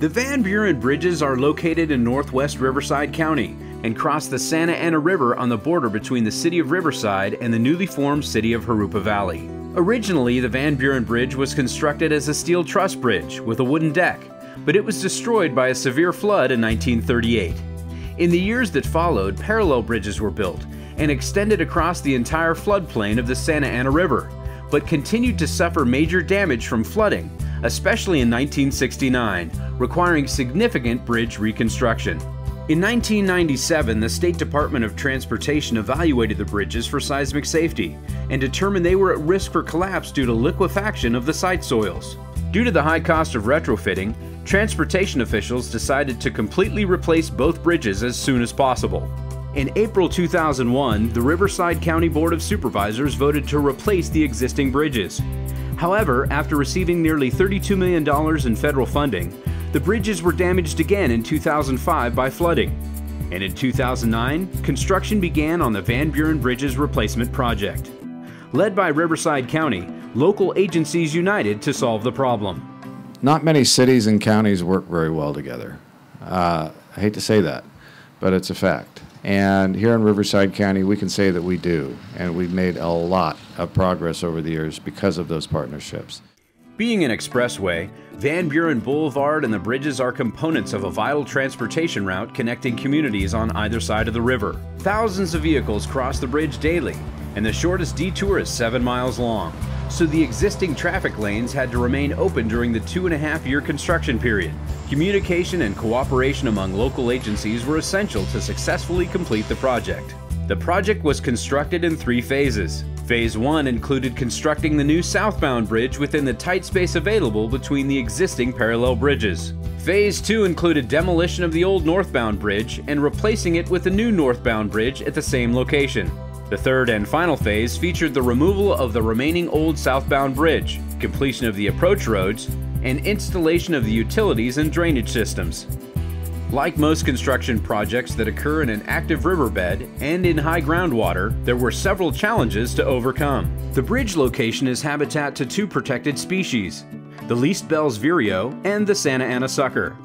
The Van Buren Bridges are located in northwest Riverside County and cross the Santa Ana River on the border between the city of Riverside and the newly formed city of Jurupa Valley. Originally, the Van Buren Bridge was constructed as a steel truss bridge with a wooden deck, but it was destroyed by a severe flood in 1938. In the years that followed, parallel bridges were built and extended across the entire floodplain of the Santa Ana River, but continued to suffer major damage from flooding, especially in 1969, requiring significant bridge reconstruction. In 1997, the State Department of Transportation evaluated the bridges for seismic safety and determined they were at risk for collapse due to liquefaction of the site soils. Due to the high cost of retrofitting, transportation officials decided to completely replace both bridges as soon as possible. In April 2001, the Riverside County Board of Supervisors voted to replace the existing bridges. However, after receiving nearly $32 million in federal funding, the bridges were damaged again in 2005 by flooding. And in 2009, construction began on the Van Buren Bridges replacement project. Led by Riverside County, local agencies united to solve the problem. Not many cities and counties work very well together. I hate to say that, but it's a fact. And here in Riverside County, we can say that we do, and we've made a lot of progress over the years because of those partnerships. Being an expressway, Van Buren Boulevard and the bridges are components of a vital transportation route connecting communities on either side of the river. Thousands of vehicles cross the bridge daily, and the shortest detour is 7 miles long, so the existing traffic lanes had to remain open during the 2.5-year construction period. Communication and cooperation among local agencies were essential to successfully complete the project. The project was constructed in 3 phases. Phase 1 included constructing the new southbound bridge within the tight space available between the existing parallel bridges. Phase 2 included demolition of the old northbound bridge and replacing it with a new northbound bridge at the same location. The third and final phase featured the removal of the remaining old southbound bridge, completion of the approach roads, and installation of the utilities and drainage systems. Like most construction projects that occur in an active riverbed and in high groundwater, there were several challenges to overcome. The bridge location is habitat to 2 protected species, the least Bell's vireo and the Santa Ana sucker.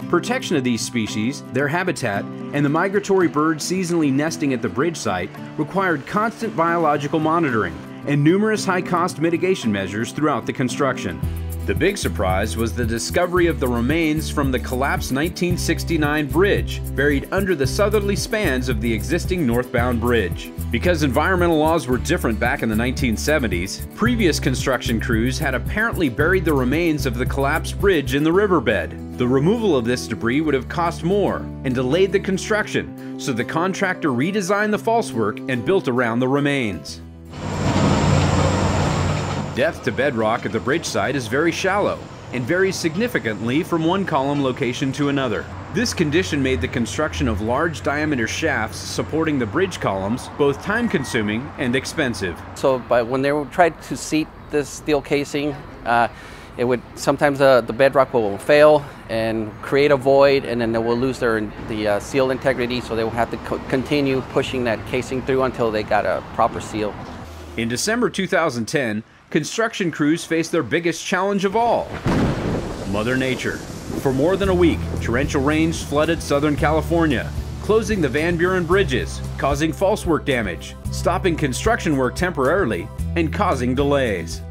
Protection of these species, their habitat, and the migratory birds seasonally nesting at the bridge site required constant biological monitoring and numerous high-cost mitigation measures throughout the construction. The big surprise was the discovery of the remains from the collapsed 1969 bridge buried under the southerly spans of the existing northbound bridge. Because environmental laws were different back in the 1970s, previous construction crews had apparently buried the remains of the collapsed bridge in the riverbed. The removal of this debris would have cost more and delayed the construction, so the contractor redesigned the falsework and built around the remains. Depth to bedrock at the bridge site is very shallow and varies significantly from one column location to another. This condition made the construction of large diameter shafts supporting the bridge columns both time-consuming and expensive. So when they tried to seat this steel casing, it would sometimes the bedrock will fail and create a void, and then they will lose the seal integrity, so they will have to continue pushing that casing through until they got a proper seal. In December 2010, construction crews faced their biggest challenge of all: Mother Nature. For more than a week, torrential rains flooded Southern California, closing the Van Buren Bridges, causing falsework damage, stopping construction work temporarily, and causing delays.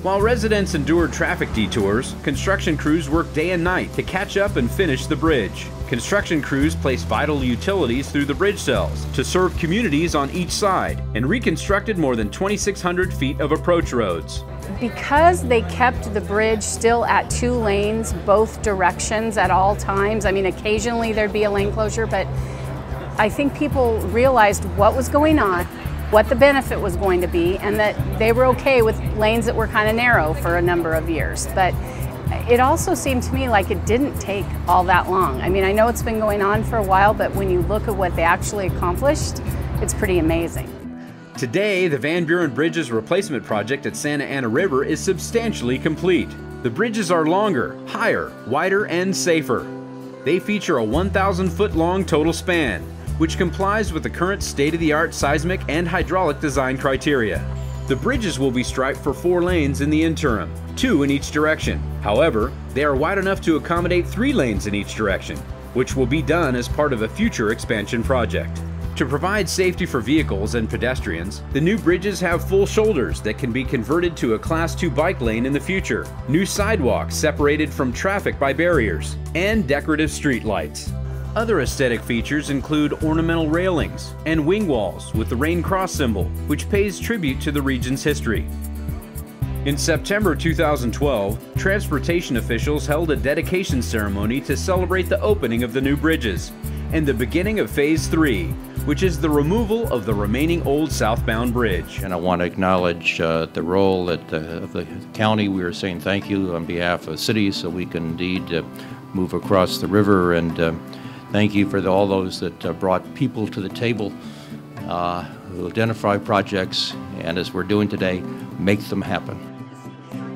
While residents endured traffic detours, construction crews worked day and night to catch up and finish the bridge. Construction crews placed vital utilities through the bridge cells to serve communities on each side and reconstructed more than 2,600 feet of approach roads. Because they kept the bridge still at 2 lanes, both directions at all times, I mean, occasionally there'd be a lane closure, but I think people realized what was going on, what the benefit was going to be, and that they were okay with lanes that were kind of narrow for a number of years. But it also seemed to me like it didn't take all that long. I mean, I know it's been going on for a while, but when you look at what they actually accomplished, it's pretty amazing. Today, the Van Buren Bridges replacement project at Santa Ana River is substantially complete. The bridges are longer, higher, wider, and safer. They feature a 1,000-foot-long total span, which complies with the current state-of-the-art seismic and hydraulic design criteria. The bridges will be striped for 4 lanes in the interim, 2 in each direction. However, they are wide enough to accommodate 3 lanes in each direction, which will be done as part of a future expansion project. To provide safety for vehicles and pedestrians, the new bridges have full shoulders that can be converted to a Class 2 bike lane in the future, new sidewalks separated from traffic by barriers, and decorative street lights. Other aesthetic features include ornamental railings and wing walls with the Rain Cross symbol, which pays tribute to the region's history. In September 2012, transportation officials held a dedication ceremony to celebrate the opening of the new bridges and the beginning of Phase 3, which is the removal of the remaining old southbound bridge. And I want to acknowledge the role of the county. We are saying thank you on behalf of cities so we can indeed move across the river, and thank you for all those that brought people to the table who identify projects, and as we're doing today, make them happen.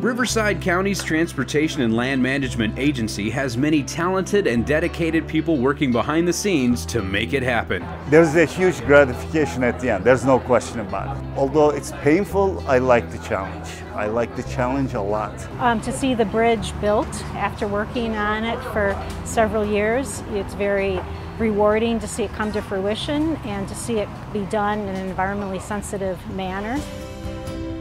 Riverside County's Transportation and Land Management Agency has many talented and dedicated people working behind the scenes to make it happen. There's a huge gratification at the end, there's no question about it. Although it's painful, I like the challenge. I like the challenge a lot. To see the bridge built after working on it for several years, it's very rewarding to see it come to fruition and to see it be done in an environmentally sensitive manner.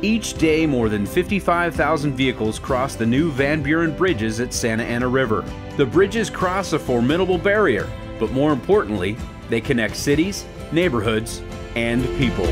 Each day, more than 55,000 vehicles cross the new Van Buren Bridges at Santa Ana River. The bridges cross a formidable barrier, but more importantly, they connect cities, neighborhoods, and people.